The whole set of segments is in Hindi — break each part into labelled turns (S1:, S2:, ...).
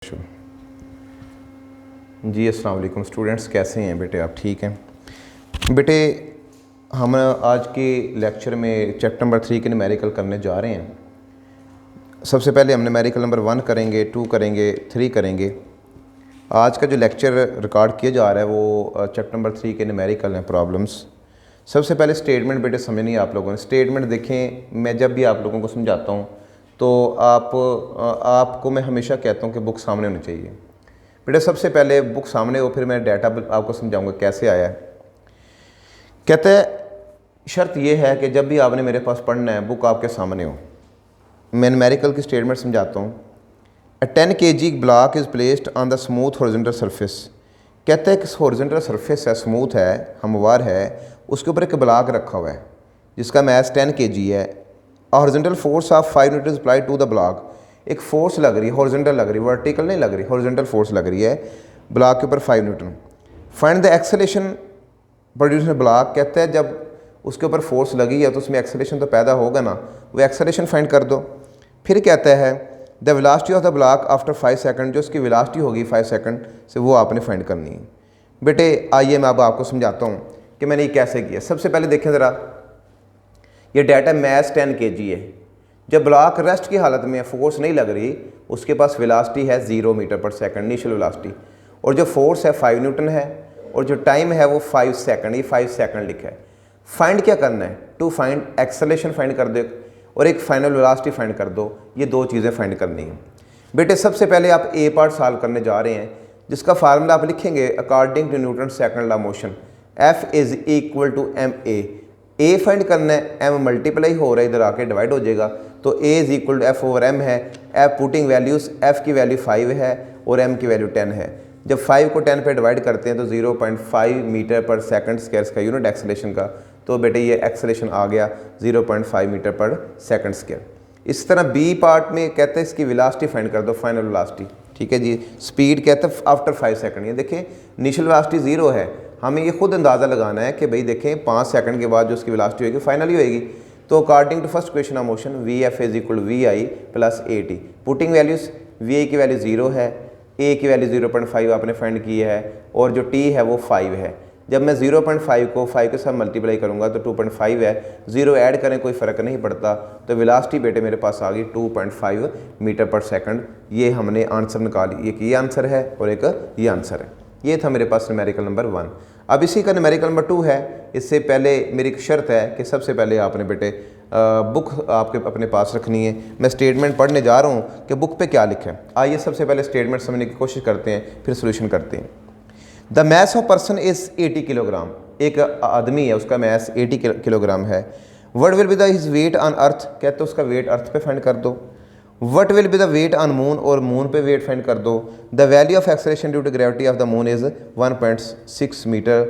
S1: जी अस्सलाम वालेकुम स्टूडेंट्स, कैसे हैं बेटे? आप ठीक हैं बेटे? हम आज के लेक्चर में चैप्टर नंबर 3 के न्यूमेरिकल करने जा रहे हैं। सबसे पहले हम न्यूमेरिकल नंबर 1 करेंगे, 2 करेंगे, 3 करेंगे। आज का जो लेक्चर रिकॉर्ड किया जा रहा है वो चैप्टर नंबर 3 के न्यूमेरिकल हैं, प्रॉब्लम्स। सबसे पहले स्टेटमेंट बेटे समझनी है आप लोगों ने। स्टेटमेंट देखें, मैं जब भी आप लोगों को समझाता हूँ तो आपको मैं हमेशा कहता हूँ कि बुक सामने होनी चाहिए बेटा। सबसे पहले बुक सामने हो, फिर मैं डाटा आपको समझाऊंगा कैसे आया है। कहते हैं शर्त यह है कि जब भी आपने मेरे पास पढ़ना है बुक आपके सामने हो। मैं न्यूमेरिकल की स्टेटमेंट समझाता हूँ। A 10 kg block is placed on the smooth horizontal surface. कहते हैं कि हॉरिजॉन्टल सरफेस है, स्मूथ है, हमवार है, उसके ऊपर एक ब्लॉक रखा हुआ है जिसका मैस 10 kg है। Horizontal force of 5 newton apply to the block. एक फोर्स लग रही है, हॉरिजॉन्टल लग रही है, वर्टिकल नहीं लग रही, हॉरिजॉन्टल फोर्स लग रही है ब्लॉक के ऊपर 5 Newton. Find the acceleration produce block. कहते हैं जब उसके ऊपर फोर्स लगी है तो उसमें एक्सेलेरेशन तो पैदा होगा ना, वो एक्सेलेरेशन फाइंड कर दो। फिर कहता है the velocity of the block after 5 second. जो उसकी वेलोसिटी होगी 5 सेकंड से वो आपने फाइंड करनी है बेटे। आइए मैं अब आपको समझाता हूँ कि मैंने ये कैसे किया। सबसे पहले देखें ज़रा, ये डाटा मैस 10 kg है। जब ब्लॉक रेस्ट की हालत में फोर्स नहीं लग रही, उसके पास वेलोसिटी है 0 मीटर पर सेकंड इनिशियल वेलोसिटी, और जो फोर्स है 5 न्यूटन है, और जो टाइम है वो 5 सेकंड। ये 5 सेकंड लिखा है। फाइंड क्या करना है? टू फाइंड एक्सेलेरेशन फाइंड कर दो और एक फाइनल वेलोसिटी फाइंड कर दो। ये दो चीज़ें फाइंड करनी है बेटे। सबसे पहले आप ए पार्ट सॉल्व करने जा रहे हैं, जिसका फार्मूला आप लिखेंगे according to Newton second law motion, F is equal to ma। A find करना है, m मल्टीप्लाई हो रहा है, इधर आके डिवाइड हो जाएगा, तो a is equal to F over m है। f पुटिंग वैल्यूज़, f की वैल्यू 5 है और m की वैल्यू 10 है। जब 5 को 10 पे डिवाइड करते हैं तो 0.5 मीटर पर सेकंड स्क्वायर का यूनिट एक्सेलेरेशन का, तो बेटे ये एक्सेलेरेशन आ गया 0.5 मीटर पर सेकंड स्क्वायर। इस तरह बी पार्ट में कहते हैं इसकी वेलोसिटी फाइंड कर दो, फाइनल वेलोसिटी। ठीक है जी। स्पीड कहते हैं आफ्टर 5 सेकंड। ये देखें इनिशियल वेलोसिटी 0 है, हमें ये खुद अंदाज़ा लगाना है कि भाई देखें 5 सेकंड के बाद जो उसकी वेलोसिटी होगी फाइनली होएगी। तो according to first equation of motion v f is equal v i plus a t. Putting values, v i की वैल्यू 0 है, ए की वैल्यू 0.5 आपने फाइंड की है, और जो टी है वो 5 है। जब मैं 0.5 को 5 के साथ मल्टीप्लाई करूंगा तो 2.5 है, 0 ऐड करें कोई फ़र्क नहीं पड़ता, तो वेलोसिटी बेटे मेरे पास आ गई 2.5 मीटर पर सेकंड। ये हमने आंसर निकाली, एक ये आंसर है और एक ये आंसर है। ये था मेरे पास न्यूमेरिकल नंबर 1। अब इसी का न्यूमेरिकल नंबर 2 है। इससे पहले मेरी एक शर्त है कि सबसे पहले आपने बेटे बुक आपके अपने पास रखनी है। मैं स्टेटमेंट पढ़ने जा रहा हूँ कि बुक पे क्या लिखा है। आइए सबसे पहले स्टेटमेंट समझने की कोशिश करते हैं, फिर सोल्यूशन करते हैं। The mass of person is 80 kilogram. एक आदमी है, उसका मैस 80 किलोग्राम है। What will be the his weight on earth. कहते उसका वेट अर्थ पे फाइंड कर दो। What will be the weight on moon, और मून पे वेट फाइंड कर दो। The value of acceleration due to gravity of the moon is 1.6 metre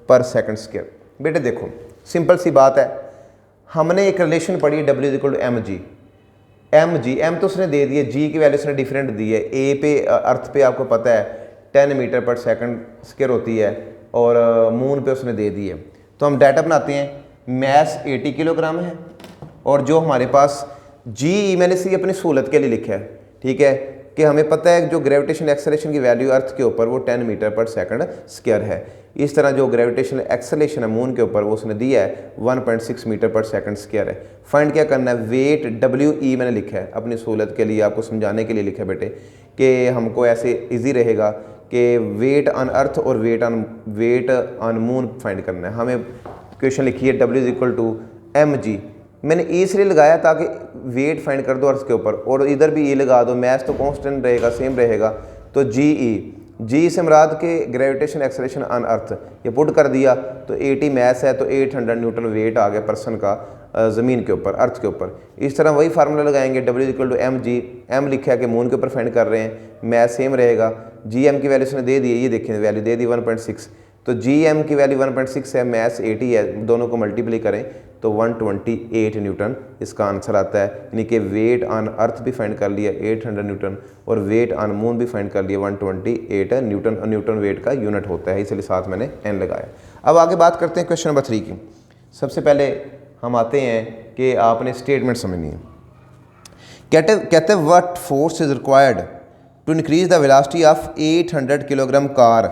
S1: पर सेकंड स्क्वायर। बेटे देखो सिंपल सी बात है, हमने एक रिलेशन पढ़ी W is equal to M G. M तो उसने दे दिए, जी की वैल्यू उसने डिफरेंट दी है। ए पे अर्थ पे आपको पता है 10 मीटर पर सेकंड स्क्वायर होती है, और मून पे उसने दे दी है। तो हम डाटा बनाते हैं, मैस 80 किलोग्राम है, और जो हमारे पास जी मैंने इसे अपनी सहूलत के लिए लिखा है, ठीक है, कि हमें पता है जो ग्रेविटेशनल एक्सेलरेशन की वैल्यू अर्थ के ऊपर वो 10 मीटर पर सेकंड स्क्वायर है। इस तरह जो ग्रेविटेशनल एक्सेलरेशन है मून के ऊपर वो उसने दिया है 1.6 मीटर पर सेकंड स्क्वायर है। फाइंड क्या करना है? वेट WE मैंने लिखा है अपनी सहूलत के लिए, आपको समझाने के लिए लिखा है बेटे, कि हमको ऐसे ईजी रहेगा कि वेट ऑन अर्थ और वेट ऑन मून फाइंड करना है। हमें क्वेश्चन लिखी है W is equal to mg। मैंने ई इसलिए लगाया ताकि वेट फाइंड कर दो अर्थ के ऊपर, और इधर भी ई लगा दो, मैथ तो कांस्टेंट रहेगा, सेम रहेगा। तो जी से मुराद के ग्रेविटेशन एक्सेलरेशन ऑन अर्थ, ये पुट कर दिया तो 80 मैस है, तो 800 न्यूटन वेट आ गया पर्सन का ज़मीन के ऊपर, अर्थ के ऊपर। इस तरह वही फार्मूला लगाएंगे, W equal to mg। M लिखा है कि मून के ऊपर फाइंड कर रहे हैं, मैथ सेम रहेगा। GM की वैल्यू उसने दे दी है, ये देखें वैल्यू दे दी 1.6, तो GM की वैल्यू 1.6 है, मैथ्स 80 है, दोनों को मल्टीप्लाई करें तो 128 न्यूटन इसका आंसर आता है। यानी कि वेट ऑन अर्थ भी फाइंड कर लिया 800 न्यूटन, और वेट ऑन मून भी फाइंड कर लिया 128 न्यूटन। न्यूटन वेट का यूनिट होता है, इसलिए साथ मैंने n लगाया। अब आगे बात करते हैं क्वेश्चन नंबर 3 की। सबसे पहले हम आते हैं कि आपने स्टेटमेंट समझनी है। कहते what force is required to increase the velocity of 800 kilogram car.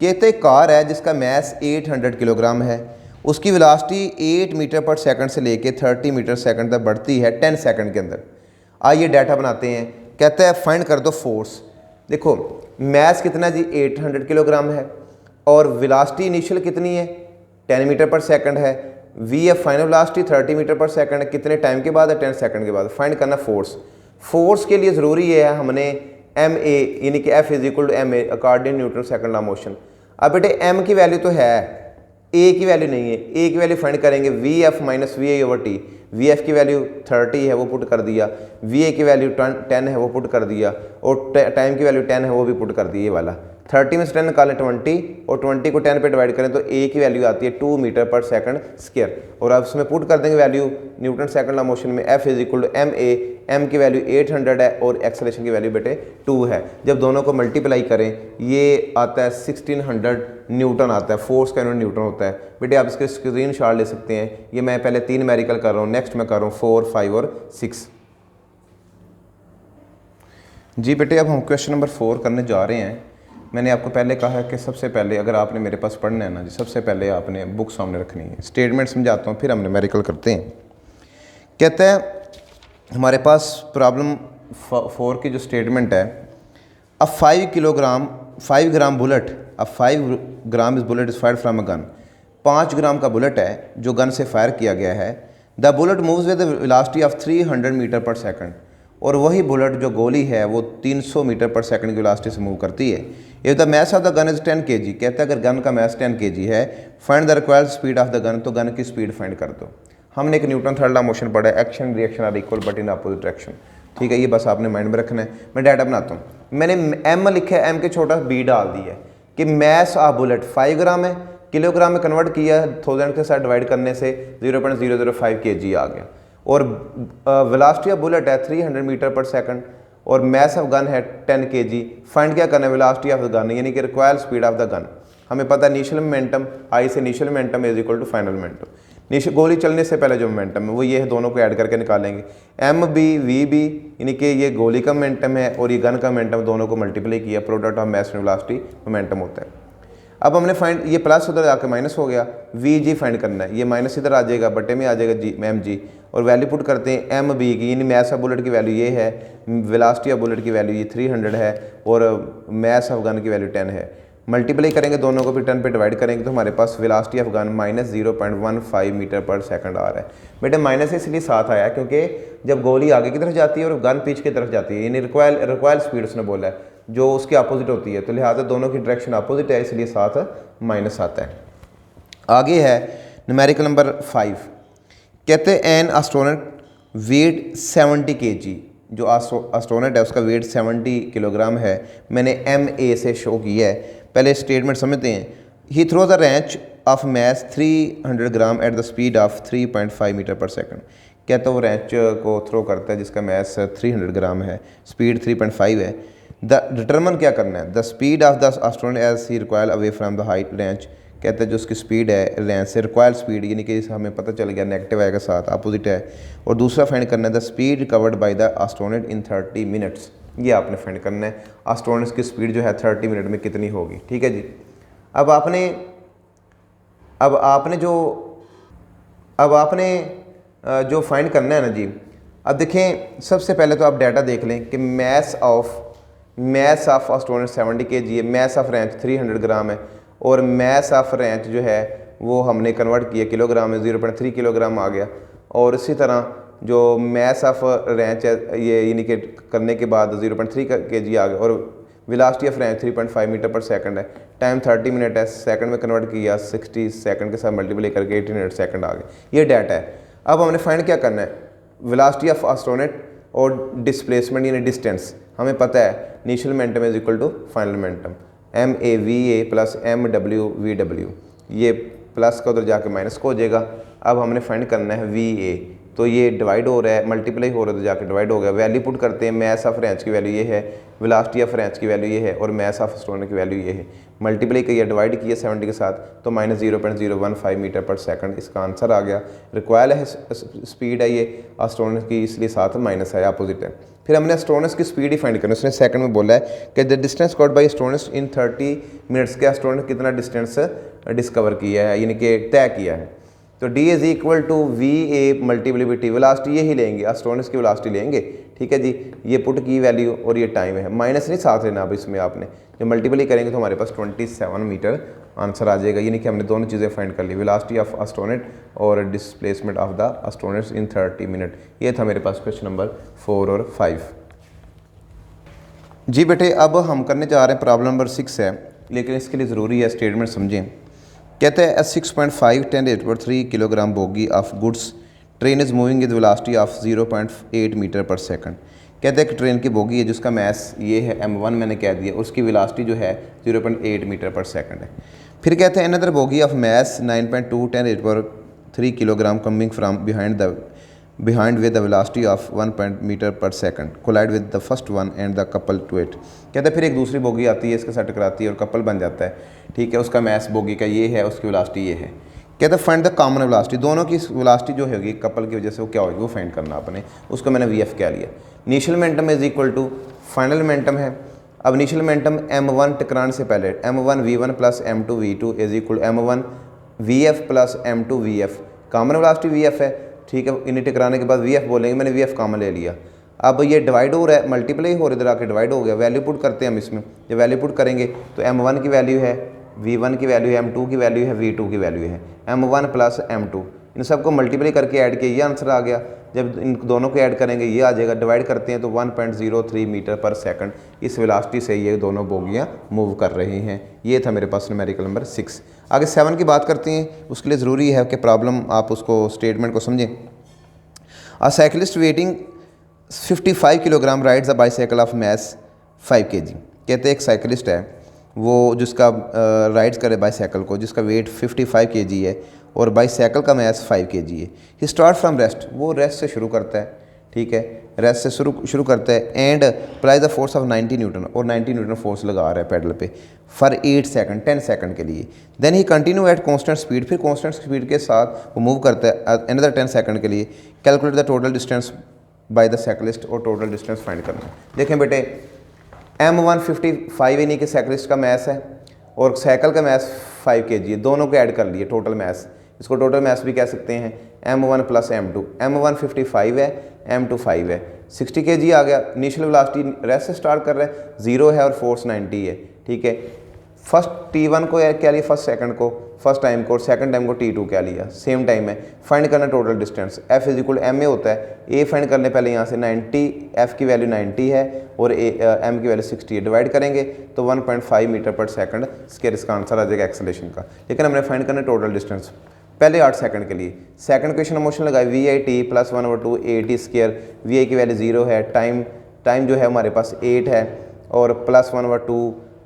S1: कहते कार है जिसका मैस 800 किलोग्राम है, उसकी वेलोसिटी 8 मीटर पर सेकंड से लेके 30 मीटर सेकंड तक बढ़ती है 10 सेकंड के अंदर। आइए डाटा बनाते हैं। कहता है फाइंड कर दो फोर्स। देखो मैस कितना जी 800 किलोग्राम है और वेलोसिटी इनिशियल कितनी है 10 मीटर पर सेकंड है। V F final velocity 30 metre पर सेकंड कितने टाइम के बाद है 10 सेकंड के बाद। फाइंड करना फोर्स। फोर्स के लिए ज़रूरी है हमने एम ए यानी कि F is equal to M A according Newton second law motion. अब बेटे एम की वैल्यू तो है, ए की वैल्यू नहीं है। ए की वैल्यू फाइंड करेंगे we F minus V A over T. V F की वैल्यू 30 है वो पुट कर दिया, वी ए की वैल्यू 10 है वो पुट कर दिया और टाइम की वैल्यू 10 है वो भी पुट कर दिया। ये वाला 30 में से 10 निकालें 20 और 20 को 10 पे डिवाइड करें तो ए की वैल्यू आती है 2 मीटर पर सेकंड स्क्वायर। और अब उसमें पुट कर देंगे value Newton second law motion में f is equal to M a. M की वैल्यू 800 है और एक्सेलरेशन की वैल्यू बेटे 2 है। जब दोनों को मल्टीप्लाई करें ये आता है 1600 न्यूटन आता है। फोर्स का यूनिट न्यूटन होता है। बेटे आप इसके स्क्रीन शॉट ले सकते हैं। ये मैं पहले 3 न्यूमेरिकल कर रहा हूँ, नेक्स्ट मैं कर रहा हूँ 4, 5 और 6। जी बेटे अब हम क्वेश्चन नंबर 4 करने जा रहे हैं। मैंने आपको पहले कहा है कि सबसे पहले अगर आपने मेरे पास पढ़ना है ना जी, सबसे पहले आपने बुक सामने रखनी है। स्टेटमेंट समझाता हूँ फिर हम न्यूमेरिकल करते हैं। कहता है हमारे पास प्रॉब्लम 4 की जो स्टेटमेंट है, a 5 gram bullet, a 5 gram is bullet is fired from a gun. 5 gram का बुलेट है जो गन से फायर किया गया है। The bullet moves with the velocity of 300 metre पर सेकंड। और वही बुलेट जो गोली है वो 300 मीटर पर सेकंड की वेलोसिटी से मूव करती है। If the mass of the gun is 10 kg, कहता है अगर गन का मैस 10 kg है, find the required speed of the gun, तो गन की स्पीड फाइंड कर दो। हमने एक न्यूटन थर्ड लॉ मोशन पढ़ा है, action reaction are equal but in opposite direction. ठीक है, ये बस आपने माइंड में रखना है। मैं डाटा बनाता हूँ। मैंने एम लिखा है, एम के छोटा बी डाल दिया है कि मैस ऑफ बुलेट 5 ग्राम है, किलोग्राम में कन्वर्ट किया 1000 के साथ डिवाइड करने से 0.005 kg आ गया। और वेलोसिटी ऑफ बुलेट है 300 मीटर पर सेकंड और मैस ऑफ गन है 10 kg। फाइंड क्या करना है वेलोसिटी ऑफ द गन यानी कि required speed of the gun. हमें पता है इनिशियल मोमेंटम आई से initial momentum is equal to final momentum. गोली चलने से पहले जो मोमेंटम है वो ये है, दोनों को ऐड करके निकालेंगे। एम बी वी बी यानी कि ये गोली का मोमेंटम है और ये गन का मोमेंटम, दोनों को मल्टीप्लाई किया, product of mass velocity momentum होता है। अब हमने फाइंड, ये प्लस उधर जाकर माइनस हो गया, वी जी फाइंड करना है। ये माइनस इधर आ जाएगा, बटे में आ जाएगा जी एम जी, और वैल्यू पुट करते हैं एम बी की यानी मैस ऑफ बुलेट की वैल्यू ये है, वेलोसिटी ऑफ बुलेट की वैल्यू ये 300 है और मैस ऑफ गन की वैल्यू 10 है। मल्टीप्लाई करेंगे दोनों को, फिर 10 पे डिवाइड करेंगे तो हमारे पास velocity of gun minus 0.15 metre पर सेकंड आ रहा है। बेटे माइनस इसलिए साथ आया क्योंकि जब गोली आगे की तरफ जाती है और गन पीछे की तरफ जाती है, यानी रिक्वायर्ड स्पीड उसने बोला है जो उसके अपोजिट होती है, तो लिहाजा दोनों की डायरेक्शन अपोजिट है, इसलिए साथ माइनस आता है। आगे है न्यूमेरिकल नंबर 5। कहते हैं एन एस्ट्रोनॉट वेट 70 kg। जो एस्ट्रोनॉट है उसका वेट 70 किलोग्राम है। मैंने एम ए से शो किया है। पहले स्टेटमेंट समझते हैं। He throw the wrench of mass 300 gram at the speed of 3.5 metre पर सेकंड। कहता है वो रेंच को थ्रो करता है जिसका मैस 300 ग्राम है, स्पीड 3.5 है। द डिटरमन क्या करना है, the speed of the astronaut as he require away from the height wrench. कहते हैं जो उसकी स्पीड है रेंच से, रिक्वायर्ड स्पीड यानी कि हमें पता चल गया नेगेटिव आएगा साथ, अपोजिट है। और दूसरा फाइंड करना है the speed covered by the astronaut in 30 minutes. ये आपने फाइंड करना है एस्ट्रोनॉट की स्पीड जो है 30 मिनट में कितनी होगी। ठीक है जी। अब आपने जो फाइंड करना है ना जी, अब देखें सबसे पहले तो आप डाटा देख लें कि मैस ऑफ एस्ट्रोनॉट 70 kg है, मैस ऑफ रेंच 300 ग्राम है और मैस ऑफ रेंच जो है वो हमने कन्वर्ट किया किलोग्राम में, 0.3 किलोग्राम आ गया। और इसी तरह जो मैस ऑफ रेंच है ये यानी कि करने के बाद 0.3 kg आ गया और वेलोसिटी ऑफ रेंच 3.5 मीटर पर सेकंड है। टाइम 30 मिनट है, सेकंड में कन्वर्ट किया 60 सेकंड के साथ मल्टीप्लाई करके 1800 सेकंड आ गए। ये डाटा है। अब हमने फाइंड क्या करना है, वेलोसिटी ऑफ एस्ट्रोनॉट और डिस्प्लेसमेंट यानी डिस्टेंस। हमें पता है initial momentum is equal to final momentum, M A V A plus M W V W. ये प्लस का उधर जाके माइनस को हो जाएगा। अब हमने फाइंड करना है वी ए, तो ये डिवाइड हो रहा है, मल्टीप्लाई हो रहा है तो जाके डिवाइड हो गया। वैल्यू पुट करते हैं, मैस ऑफ रेंच की वैल्यू ये है, वेलोसिटी ऑफ रेंच की वैल्यू ये है और मैस ऑफ एस्ट्रोनॉट की वैल्यू ये है। मल्टीप्लाई किया, डिवाइड किया 70 के साथ तो माइनस 0.015 मीटर पर सेकंड इसका आंसर आ गया। रिक्वायर्ड है स्पीड है ये एस्ट्रोनॉट की, इसलिए साथ माइनस है, अपोजिट है। फिर हमने एस्ट्रोनस की स्पीड ही फाइंड करनी है। उसने सेकंड में बोला है कि the distance covered by astronauts in 30 minutes के एस्ट्रोनस कितना डिस्टेंस डिस्कवर किया है, यानी कि तय किया है। तो d is equal to V A multiply by T, velocity यही लेंगे, एस्ट्रोनस की वेलोसिटी लेंगे, ठीक है जी। ये पुट की वैल्यू और ये टाइम है, माइनस नहीं साथ लेना। अब इसमें आपने जब मल्टीप्लाई करेंगे तो हमारे पास 27 मीटर आंसर आ जाएगा, यानी कि हमने दोनों चीज़ें फाइंड कर ली, वेलोसिटी ऑफ एस्ट्रोनट और displacement of the astronauts in 30 minute. ये था मेरे पास क्वेश्चन नंबर 4 और 5। जी बेटे अब हम करने जा रहे हैं प्रॉब्लम नंबर 6 है, लेकिन इसके लिए ज़रूरी है स्टेटमेंट समझें। कहते हैं 6.5 10^3 kilogram bogie of goods train is moving with velocity of 0.8 metre पर सेकंड। कहते हैं कि ट्रेन की बोगी है जिसका मैस ये है m1 मैंने कह दिया, उसकी वेलोसिटी जो है 0.8 मीटर पर सेकंड है। फिर कहते हैं another bogie of mass 9.2 10^3 kilogram coming from behind with the velocity of 1 metre पर second collide with the first one and the couple to it. कहते हैं फिर एक दूसरी बोगी आती है, इसके साथ टकराती है और कपल बन जाता है, ठीक है। उसका मैस बोगी का ये है, उसकी वेलोसिटी ये है। कहते हैं फाइंड द कॉमन वेलोसिटी, दोनों की वेलोसिटी जो होगी कपल की वजह से वो क्या होगी वो फाइंड करना आपने, उसको मैंने वी एफ कह लिया। Initial momentum is equal to final momentum है। अब इनिशियल मोमेंटम m1 टकराने से पहले m1 v1 plus m2 v2 is equal m1 vf plus m2 vf, common velocity vf है, ठीक है। इन्हें टकराने के बाद vf बोलेंगे, मैंने vf कॉमन ले लिया। अब ये डिवाइड हो रहा है, मल्टीप्लाई हो रहा है, इधर आके डिवाइड हो गया, वैल्यू पुट करते हैं हम इसमें। जब वैल्यू पुट करेंगे तो m1 की वैल्यू है, v1 की वैल्यू है, m2 की वैल्यू है, v2 की वैल्यू है, m1 प्लस m2, इन सबको मल्टीप्लाई करके ऐड किया, ये आंसर आ गया। जब इन दोनों को ऐड करेंगे ये आ जाएगा, डिवाइड करते हैं तो 1.03 मीटर पर सेकंड इस वेलोसिटी से ये दोनों बोगियाँ मूव कर रही हैं। ये था मेरे पास न्यूमेरिकल नंबर 6। आगे 7 की बात करते हैं, उसके लिए ज़रूरी है कि प्रॉब्लम आप उसको स्टेटमेंट को समझें। अ cyclist waiting 55 kilogram rides a bicycle of mass 5 kg। कहते हैं एक साइकिलिस्ट है वो जिसका राइड्स करे बाईसाइकिल को, जिसका वेट 55 kg है और बाईसाइकिल का मैस 5 kg है। ही स्टार्ट फ्रॉम रेस्ट, वो रेस्ट से शुरू करता है, ठीक है, रेस्ट से शुरू करता है। And apply the force of 90 Newton, और 90 न्यूटन फोर्स लगा रहा है पैडल पे फॉर 8 सेकंड 10 सेकंड के लिए। Then he continue at constant speed, फिर कांस्टेंट स्पीड के साथ वो मूव करता है अनदर 10 सेकंड के लिए। Calculate the total distance by the cyclist, और टोटल डिस्टेंस फाइंड करना है। देखें बेटे m1 55 यानी कि साइकिलिस्ट का मैस है और साइकिल का मैस 5 kg है, दोनों को ऐड कर लिए टोटल मैस, इसको टोटल मैस भी कह सकते हैं। m1 प्लस m2, m1 55 है, m2 5 है, 60 kg आ गया। इनिशियल वेलोसिटी रेस्ट से स्टार्ट कर रहा है, 0 है और फोर्स 90 है, ठीक है। फर्स्ट t1 को क्या लिया, फर्स्ट सेकंड को, फर्स्ट टाइम को, और सेकंड टाइम को t2 क्या लिया, सेम टाइम है। फाइंड करना total distance, f is equal m a होता है, a फाइंड करने पहले यहाँ से 90, f की वैल्यू 90 है और m की वैल्यू 60 है, डिवाइड करेंगे तो 1.5 मीटर पर सेकंड स्क्वायर इसका आंसर आ जाएगा एक्सेलरेशन का। लेकिन हमने फाइंड करना टोटल डिस्टेंस पहले 8 सेकंड के लिए। सेकंड क्वेश्चन मोशन लगाए v i t plus 1/2 AT square, v i की वैल्यू 0 है, टाइम जो है हमारे पास 8 है और प्लस 1/2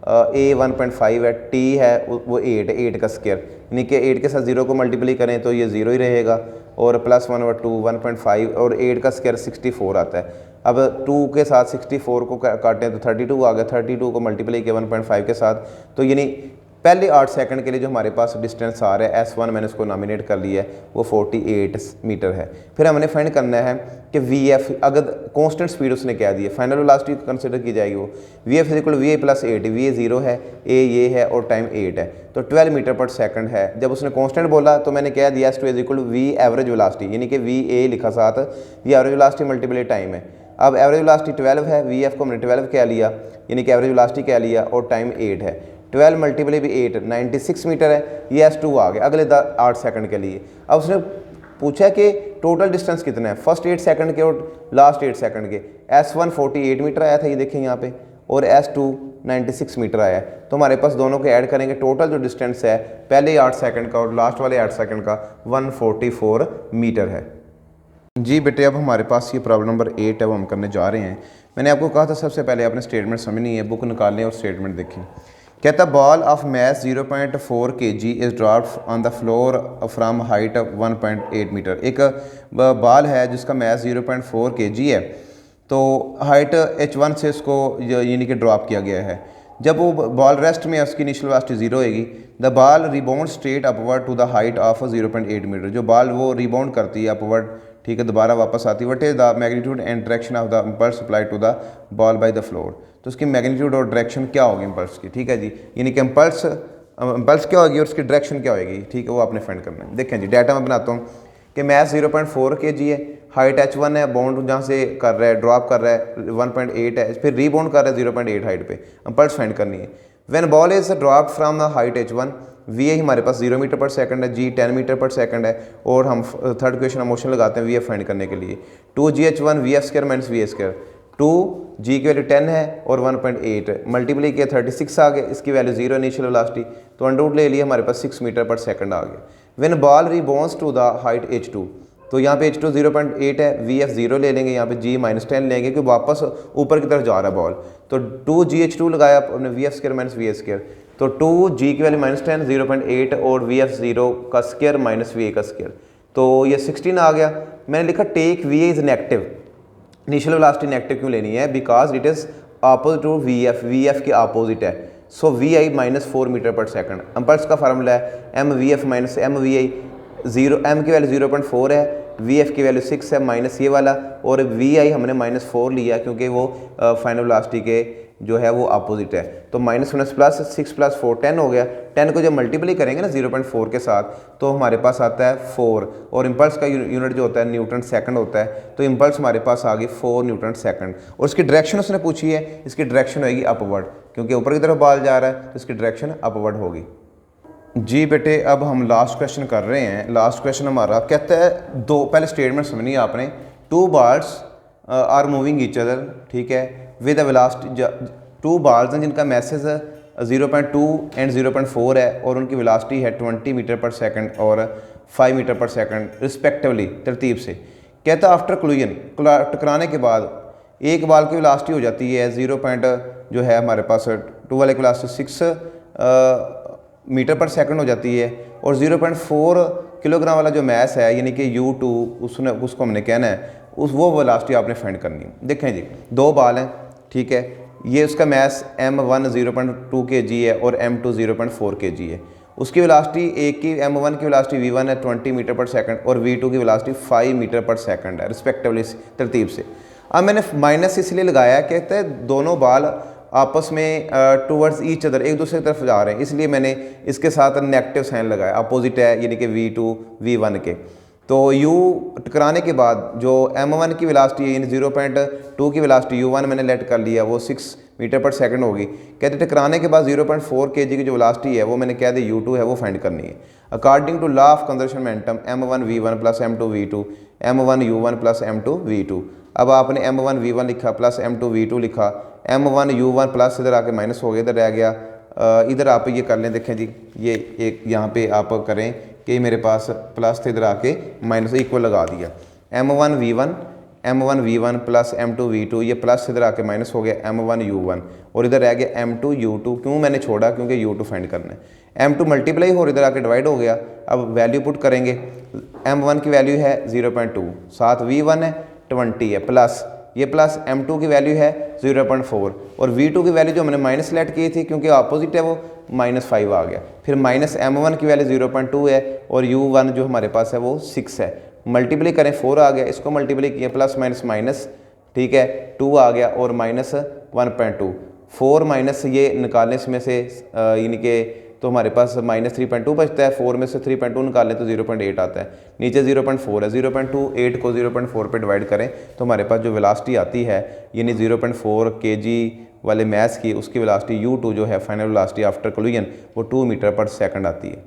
S1: a 1.5 है, t है वो 8 है, 8 का स्क्वायर, यानी कि 8 के साथ 0 को मल्टीप्लाई करें तो ये 0 ही रहेगा, और प्लस 1/2 1.5 और 8 का स्क्वायर 64 आता है। अब 2 के साथ 64 को काटें तो 32 आ गया, 32 को मल्टीप्लाई किया 1.5 के साथ, तो यानी पहले 8 सेकंड के लिए जो हमारे पास डिस्टेंस आ रहा है S1 मैंने उसको नॉमिनेट कर लिया है, वो 48 मीटर है। फिर हमने फाइंड करना है कि VF, अगर कांस्टेंट स्पीड उसने क्या दी है, फाइनल वेलोसिटी कंसिडर की जाएगी वो VF is equal VA plus 8, VA 0 है, A ये है और टाइम 8 है, तो 12 मीटर पर सेकंड है। जब उसने कांस्टेंट बोला तो मैंने क्या दिया, S2 is equal V average velocity, यानी कि VA लिखा साथ, V average velocity multiply time है। अब एवरेज वेलोसिटी 12 है, VF को हमने 12 क्या लिया, यानी कि एवरेज वेलोसिटी क्या लिया, और टाइम 8 है, 12 मल्टीप्लाई भी 8 96 मीटर है, ये S2 आ गया अगले 8 सेकंड के लिए। अब उसने पूछा कि टोटल डिस्टेंस कितना है, फर्स्ट 8 सेकंड के और लास्ट 8 सेकंड के। S1 48 मीटर आया था, ये देखें यहाँ पे, और S2 96 मीटर आया है, तो हमारे पास दोनों को ऐड करेंगे, टोटल जो डिस्टेंस है पहले 8 सेकंड का और लास्ट वाले 8 सेकंड का 144 मीटर है। जी बेटे अब हमारे पास ये प्रॉब्लम नंबर 8 है, वो हम करने जा रहे हैं। मैंने आपको कहा था सबसे पहले आपने स्टेटमेंट समझनी है, बुक निकालनी है और स्टेटमेंट देखें। कहता ball of mass 0.4 kg is dropped on the floor from height 1.8 metre. एक बॉल है जिसका मैस 0.4 kg है, तो हाइट h1 से इसको यानी कि ड्रॉप किया गया है। जब वो बॉल रेस्ट में है उसकी इनिशियल वेलोसिटी 0 होगी। The ball rebound straight upward to the height of 0.8 metre, जो बॉल वो रिबाउंड करती है अपवर्ड, ठीक है, दोबारा वापस आती है। What is the magnitude and direction of the impulse apply to the ball by the floor. तो उसकी मैग्नीट्यूड और डायरेक्शन क्या होगी इम्पल्स की, ठीक है जी, यानी कि इम्पल्स क्या होगी और उसकी डायरेक्शन क्या होगी, ठीक है, वो आपने फाइंड करना है। देखें जी, डाटा मैं बनाता हूँ कि मैथ 0.4 kg है, हाइट h1 है, बाउंड जहाँ से कर रहा है ड्रॉप कर रहा है 1.8 है, फिर रीबाउंड कर रहा है 0.8 हाइट पे, इम्पल्स फाइंड करनी है। When ball is drop from the height h1, V हमारे पास 0 मीटर पर सेकंड है, जी 10 मीटर पर सेकंड है, और हम थर्ड क्वेश्चन मोशन लगाते हैं वी एफ फाइंड करने के लिए। 2gh1 V F square minus V A square, 2g की वैल्यू 10 है और 1.8 मल्टीप्लाई किया 36 आ गया, इसकी वैल्यू 0 इनिशियल वेलोसिटी, तो अंडर रूट ले लिया, हमारे पास 6 मीटर पर सेकंड आ गया। When ball rebounds to the height h2, तो यहाँ पे h2 0.8 है, वी एफ 0 ले लेंगे, यहाँ पे g -10 लेंगे क्योंकि वापस ऊपर की तरफ जा रहा है बॉल, तो 2gh2 लगाया अपने V F square minus V A square, तो 2g की वैल्यू -10 0.8 और वी एफ 0 का स्क्वायर माइनस वी ए का स्क्वायर, तो ये 16 आ गया। मैंने लिखा take V A is negative, initial velocity negative क्यों लेनी है, because it is opposite to V F के अपोजिट है, सो वी आई -4 मीटर पर सेकंड। इम्पल्स का फार्मूला है M V F minus M V I, 0 M की वैल्यू 0.4 है, वी एफ की वैल्यू 6 है माइनस ये वाला, और वी आई हमने -4 लिया क्योंकि वो फाइनल वेलोसिटी के जो है वो अपोजिट है, तो -1 प्लस 6 प्लस 4 10 हो गया। 10 को जब मल्टीप्लाई करेंगे ना 0.4 के साथ तो हमारे पास आता है 4, और इम्पल्स का यूनिट जो होता है न्यूटन सेकंड होता है, तो इम्पल्स हमारे पास आ गई 4 न्यूटन सेकंड। और इसकी डायरेक्शन उसने पूछी है, इसकी डायरेक्शन होगी अपवर्ड, क्योंकि ऊपर की तरफ बॉल जा रहा है तो इसकी डायरेक्शन अपवर्ड होगी। जी बेटे, अब हम लास्ट क्वेश्चन कर रहे हैं। लास्ट क्वेश्चन हमारा कहता है, दो पहले स्टेटमेंट सुननी है आपने, 2 balls are moving each other, ठीक है, विद अ वेलोसिटी, 2 बॉल्स हैं जिनका मैसेज 0.2 एंड 0.4 है और उनकी वेलोसिटी है 20 मीटर पर सेकंड और 5 मीटर पर सेकंड रिस्पेक्टिवली, तरतीब से। कहता है आफ्टर कोलिजन, टकराने के बाद एक बॉल की वेलोसिटी हो जाती है 0. जो है हमारे पास 2 वाले की वेलोसिटी 6 मीटर पर सेकंड हो जाती है, और 0.4 किलोग्राम वाला जो मैस है यानी कि U2 उसको हमने कहना है, वो वेलोसिटी आपने फाइंड करनी है। देखें जी, 2 बॉल हैं, ठीक है, ये उसका मैस M1 0.2 kg है और M2 0.4 kg है। उसकी वेलोसिटी एक की M1 की वेलोसिटी V1 है 20 मीटर पर सेकंड और V2 की वेलोसिटी 5 मीटर पर सेकंड है रिस्पेक्टिवली, तरतीब से। अब मैंने माइनस इसलिए लगाया, कहते हैं दोनों बॉल आपस में टूवर्ड्स ईच अदर, एक दूसरे की तरफ जा रहे हैं, इसलिए मैंने इसके साथ नेगेटिव साइन लगाया, अपोजिट है यानी कि V2 V1 के। तो U टकराने के बाद जो M1 की वेलोसिटी है यानी 0.2 की वेलोसिटी U1 मैंने लेट कर लिया, वो 6 मीटर पर सेकंड होगी। कहते टकराने के बाद 0.4 kg की जो वेलोसिटी है वो मैंने कह दी U2 है, वो फाइंड करनी है। According to law of conservation momentum M1 V1 plus M2 V2, M1 U1 plus M2 V2। अब आपने M1 V1 लिखा प्लस M2 V2 लिखा, M1 U1 प्लस इधर आके माइनस हो गया, इधर रह गया, इधर आप ये कर लें। देखें जी, ये एक यहाँ पे आप करें कि मेरे पास प्लस थे, इधर आके माइनस इक्वल लगा दिया। M1 V1 plus M2 V2, ये प्लस इधर आके माइनस हो गया M1 U1, और इधर रह गया M2 U2। क्यों मैंने छोड़ा, क्योंकि U2 फाइंड करना है। M2 मल्टीप्लाई हो और इधर आके डिवाइड हो गया। अब वैल्यू पुट करेंगे, M1 की वैल्यू है 0.2, साथ V1 है 20 है, प्लस ये प्लस M2 की वैल्यू है 0.4 और V2 की वैल्यू जो हमने माइनस लेट की थी क्योंकि अपोजिट है वो -5 आ गया। फिर माइनस M1 की वैल्यू 0.2 है और U1 जो हमारे पास है वो 6 है। मल्टीप्लाई करें 4 आ गया, इसको मल्टीप्लाई किया प्लस माइनस माइनस, ठीक है, 2 आ गया और माइनस 1.2, 4 माइनस ये निकालने इसमें से यानी कि तो हमारे पास -3.2 बचता है। 4 में से 3.2 निकालें तो 0.8 आता है, नीचे 0.4 है। 0.28 को 0.4 पे डिवाइड करें तो हमारे पास जो वेलोसिटी आती है यानी 0.4 kg वाले मैस की, उसकी वेलोसिटी U2 जो है फाइनल वेलोसिटी आफ्टर कोलिजन, वो 2 मीटर पर सेकंड आती है।